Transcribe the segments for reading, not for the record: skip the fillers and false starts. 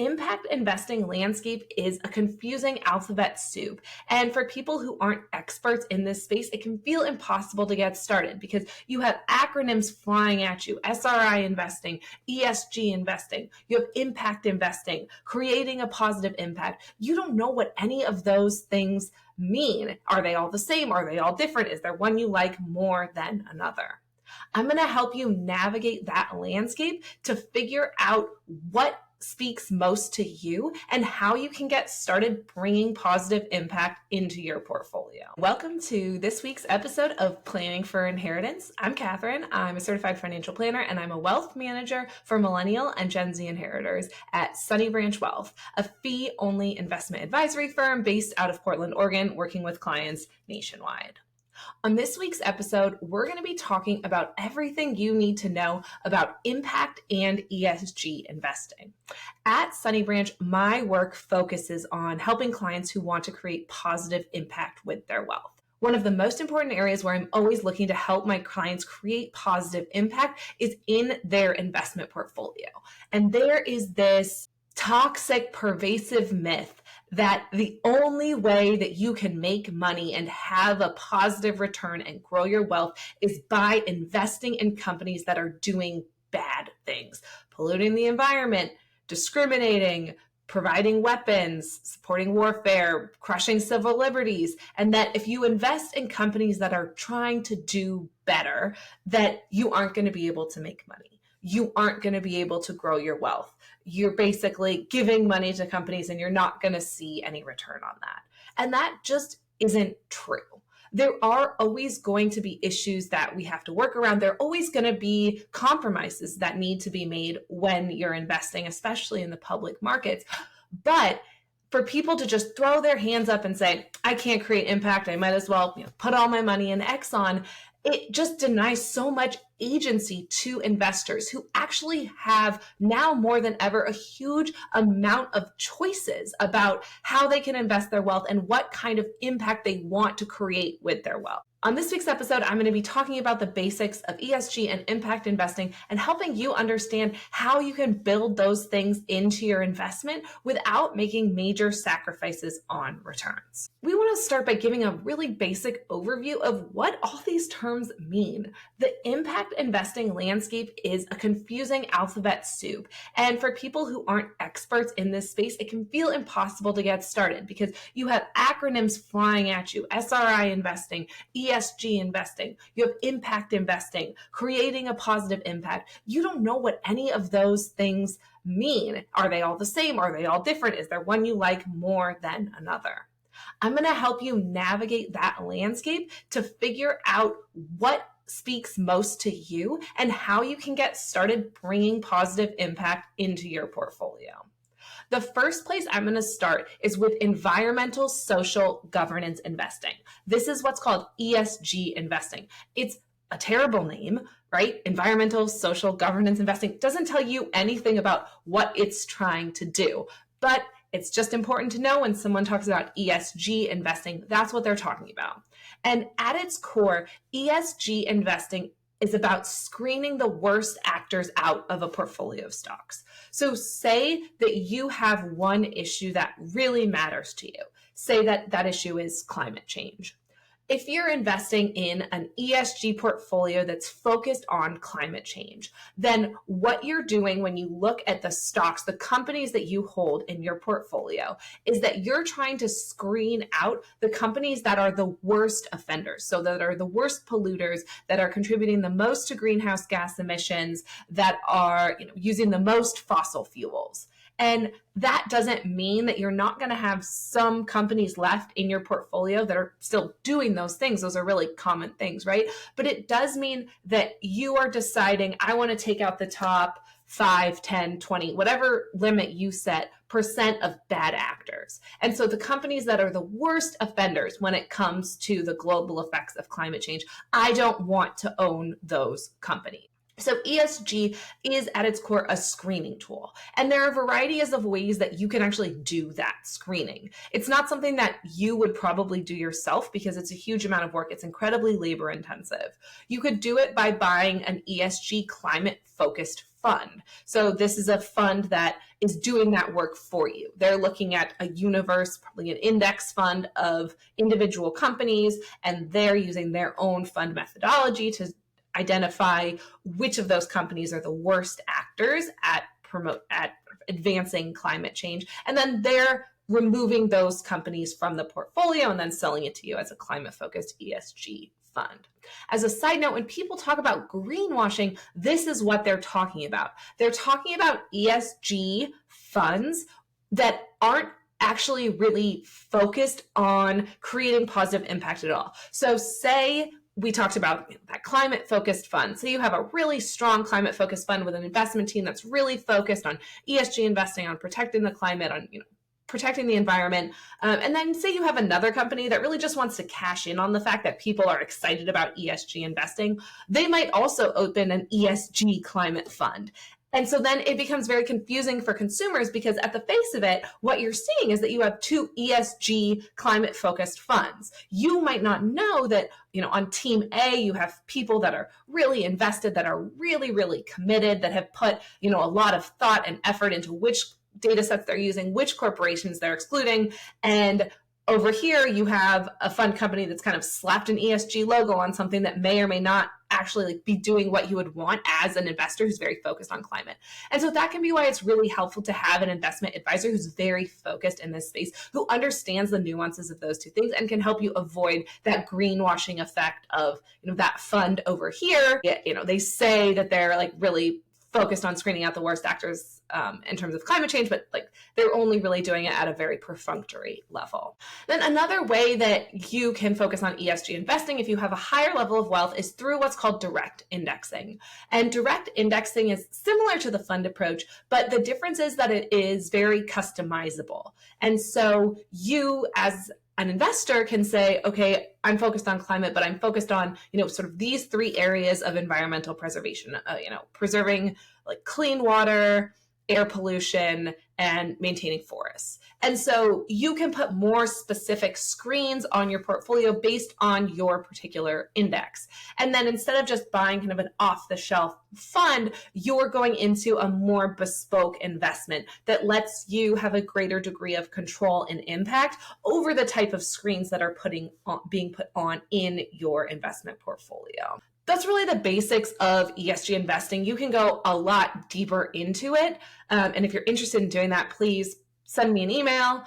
impact investing landscape is a confusing alphabet soup. And for people who aren't experts in this space, it can feel impossible to get started because you have acronyms flying at you: SRI investing, ESG investing, you have impact investing, creating a positive impact. You don't know what any of those things mean. Are they all the same? Are they all different? Is there one you like more than another? I'm going to help you navigate that landscape to figure out what speaks most to you and how you can get started bringing positive impact into your portfolio. Welcome to this week's episode of Planning for Inheritance. I'm Katherine. I'm a certified financial planner and I'm a wealth manager for Millennial and Gen Z inheritors at Sunnybranch Wealth, a fee-only investment advisory firm based out of Portland, Oregon, working with clients nationwide. On this week's episode, we're going to be talking about everything you need to know about impact and ESG investing. At Sunnybranch, my work focuses on helping clients who want to create positive impact with their wealth. One of the most important areas where I'm always looking to help my clients create positive impact is in their investment portfolio. And there is this toxic, pervasive myth that the only way that you can make money and have a positive return and grow your wealth is by investing in companies that are doing bad things, polluting the environment, discriminating, providing weapons, supporting warfare, crushing civil liberties, and that if you invest in companies that are trying to do better, that you aren't going to be able to make money. You aren't going to be able to grow your wealth. You're basically giving money to companies and you're not going to see any return on that. And that just isn't true. There are always going to be issues that we have to work around. There are always going to be compromises that need to be made when you're investing, especially in the public markets. But for people to just throw their hands up and say, I can't create impact, I might as well put all my money in Exxon, it just denies so much agency to investors who actually have now more than ever a huge amount of choices about how they can invest their wealth and what kind of impact they want to create with their wealth. On this week's episode, I'm going to be talking about the basics of ESG and impact investing and helping you understand how you can build those things into your investment without making major sacrifices on returns. We want to start by giving a really basic overview of what all these terms mean. The impact investing landscape is a confusing alphabet soup. And for people who aren't experts in this space, it can feel impossible to get started because you have acronyms flying at you: SRI investing, ESG investing, you have impact investing, creating a positive impact. You don't know what any of those things mean. Are they all the same? Are they all different? Is there one you like more than another? I'm going to help you navigate that landscape to figure out what speaks most to you and how you can get started bringing positive impact into your portfolio. The first place I'm going to start is with environmental social governance investing. This is what's called ESG investing. It's a terrible name, right? Environmental social governance investing doesn't tell you anything about what it's trying to do, but it's just important to know when someone talks about ESG investing, that's what they're talking about. And at its core, ESG investing is about screening the worst actors out of a portfolio of stocks. So say that you have one issue that really matters to you. Say that that issue is climate change. If you're investing in an ESG portfolio that's focused on climate change, then what you're doing when you look at the stocks, the companies that you hold in your portfolio, is that you're trying to screen out the companies that are the worst offenders, so that are the worst polluters, that are contributing the most to greenhouse gas emissions, that are using the most fossil fuels. And that doesn't mean that you're not going to have some companies left in your portfolio that are still doing those things. Those are really common things, right? But it does mean that you are deciding, I want to take out the top 5, 10, 20, whatever limit you set, percent of bad actors. And so the companies that are the worst offenders when it comes to the global effects of climate change, I don't want to own those companies. So ESG is at its core a screening tool. And there are varieties of ways that you can actually do that screening. It's not something that you would probably do yourself because it's a huge amount of work. It's incredibly labor intensive. You could do it by buying an ESG climate focused fund. So this is a fund that is doing that work for you. They're looking at a universe, probably an index fund of individual companies, and they're using their own fund methodology to identify which of those companies are the worst actors at advancing climate change. And then they're removing those companies from the portfolio and then selling it to you as a climate-focused ESG fund. As a side note, when people talk about greenwashing, this is what they're talking about. They're talking about ESG funds that aren't actually really focused on creating positive impact at all. So say we talked about that climate-focused fund. So you have a really strong climate-focused fund with an investment team that's really focused on ESG investing, on protecting the climate, on protecting the environment. And then say you have another company that really just wants to cash in on the fact that people are excited about ESG investing. They might also open an ESG climate fund. And so then it becomes very confusing for consumers because at the face of it, what you're seeing is that you have two ESG climate focused funds. You might not know that, on team A, you have people that are really invested, that are really, really committed, that have put, a lot of thought and effort into which data sets they're using, which corporations they're excluding. And over here, you have a fund company that's kind of slapped an ESG logo on something that may or may not actually be doing what you would want as an investor who's very focused on climate. And so that can be why it's really helpful to have an investment advisor who's very focused in this space, who understands the nuances of those two things and can help you avoid that greenwashing effect of, that fund over here. They say that they're like really focused on screening out the worst actors in terms of climate change, but they're only really doing it at a very perfunctory level. Then another way that you can focus on ESG investing if you have a higher level of wealth is through what's called direct indexing. And direct indexing is similar to the fund approach, but the difference is that it is very customizable. And so you as an investor can say, okay, I'm focused on climate, but I'm focused on, sort of these three areas of environmental preservation, preserving clean water, air pollution, and maintaining forests. And so you can put more specific screens on your portfolio based on your particular index. And then instead of just buying kind of an off-the-shelf fund, you're going into a more bespoke investment that lets you have a greater degree of control and impact over the type of screens that are being put on in your investment portfolio. That's really the basics of ESG investing. You can go a lot deeper into it. And if you're interested in doing that, please send me an email.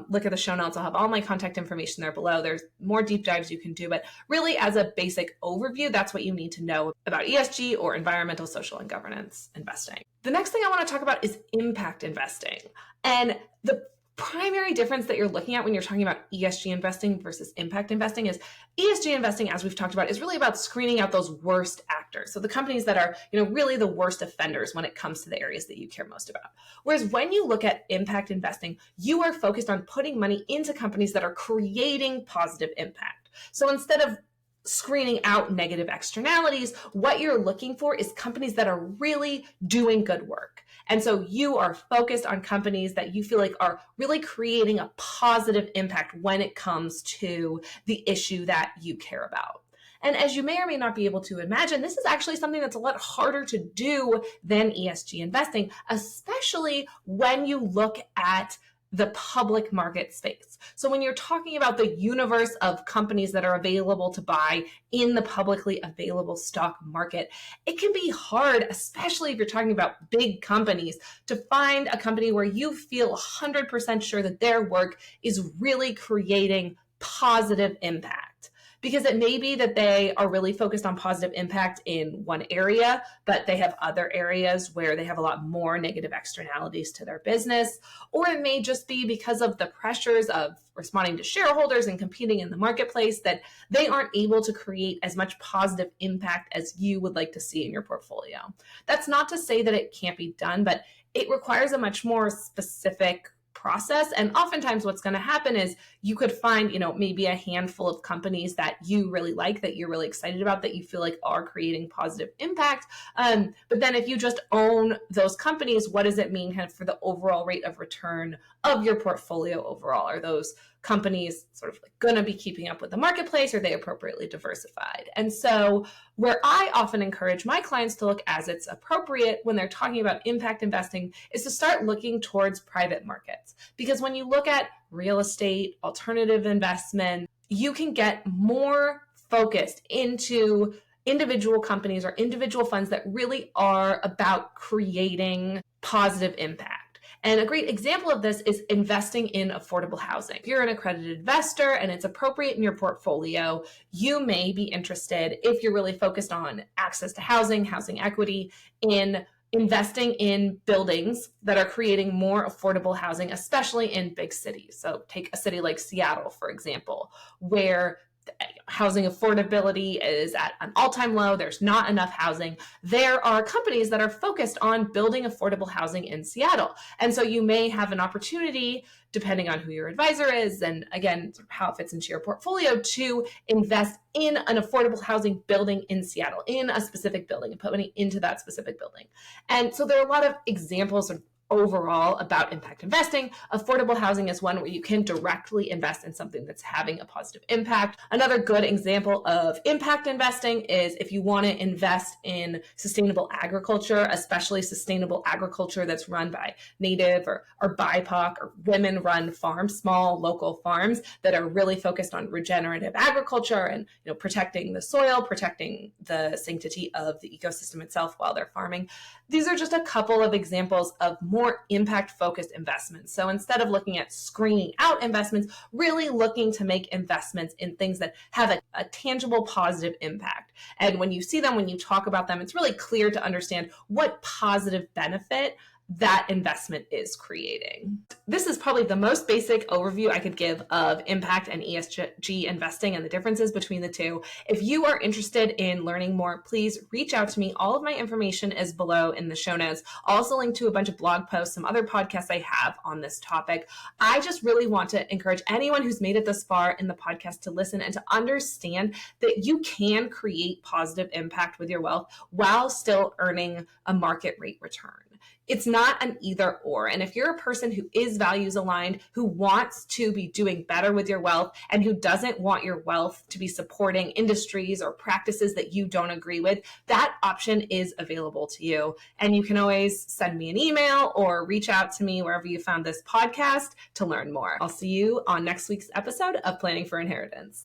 Look at the show notes. I'll have all my contact information there below. There's more deep dives you can do. But really, as a basic overview, that's what you need to know about ESG or environmental, social, and governance investing. The next thing I want to talk about is impact investing. And the primary difference that you're looking at when you're talking about ESG investing versus impact investing is ESG investing, as we've talked about, is really about screening out those worst actors. So the companies that are, really the worst offenders when it comes to the areas that you care most about. Whereas when you look at impact investing, you are focused on putting money into companies that are creating positive impact. So instead of screening out negative externalities, what you're looking for is companies that are really doing good work. And so you are focused on companies that you feel like are really creating a positive impact when it comes to the issue that you care about. And as you may or may not be able to imagine, this is actually something that's a lot harder to do than ESG investing, especially when you look at the public market space. So when you're talking about the universe of companies that are available to buy in the publicly available stock market, it can be hard, especially if you're talking about big companies, to find a company where you feel 100% sure that their work is really creating positive impact. Because it may be that they are really focused on positive impact in one area, but they have other areas where they have a lot more negative externalities to their business. Or it may just be because of the pressures of responding to shareholders and competing in the marketplace that they aren't able to create as much positive impact as you would like to see in your portfolio. That's not to say that it can't be done, but it requires a much more specific process. And oftentimes what's going to happen is you could find, maybe a handful of companies that you really like, that you're really excited about, that you feel like are creating positive impact. But then if you just own those companies, what does it mean kind of for the overall rate of return of your portfolio overall? Are those companies sort of going to be keeping up with the marketplace? Are they appropriately diversified? And so where I often encourage my clients to look as it's appropriate when they're talking about impact investing is to start looking towards private markets. Because when you look at real estate, alternative investment, you can get more focused into individual companies or individual funds that really are about creating positive impact. And a great example of this is investing in affordable housing. If you're an accredited investor and it's appropriate in your portfolio, you may be interested, if you're really focused on access to housing, housing equity, in investing in buildings that are creating more affordable housing, especially in big cities. So take a city like Seattle, for example, where housing affordability is at an all-time low. There's not enough housing. There are companies that are focused on building affordable housing in Seattle. And so you may have an opportunity, depending on who your advisor is, and again, sort of how it fits into your portfolio, to invest in an affordable housing building in Seattle, in a specific building, and put money into that specific building. And so there are a lot of examples of overall about impact investing. Affordable housing is one where you can directly invest in something that's having a positive impact. Another good example of impact investing is if you want to invest in sustainable agriculture, especially sustainable agriculture that's run by Native or BIPOC or women-run farms, small local farms that are really focused on regenerative agriculture and protecting the soil, protecting the sanctity of the ecosystem itself while they're farming. These are just a couple of examples of more impact-focused investments. So instead of looking at screening out investments, really looking to make investments in things that have a tangible positive impact. And when you see them, when you talk about them, it's really clear to understand what positive benefit that investment is creating. This is probably the most basic overview I could give of impact and ESG investing and the differences between the two. If you are interested in learning more, please reach out to me. All of my information is below in the show notes. I'll also link to a bunch of blog posts, some other podcasts I have on this topic. I just really want to encourage anyone who's made it this far in the podcast to listen and to understand that you can create positive impact with your wealth while still earning a market rate return. It's not an either or. And if you're a person who is values aligned, who wants to be doing better with your wealth, and who doesn't want your wealth to be supporting industries or practices that you don't agree with, that option is available to you. And you can always send me an email or reach out to me wherever you found this podcast to learn more. I'll see you on next week's episode of Planning for Inheritance.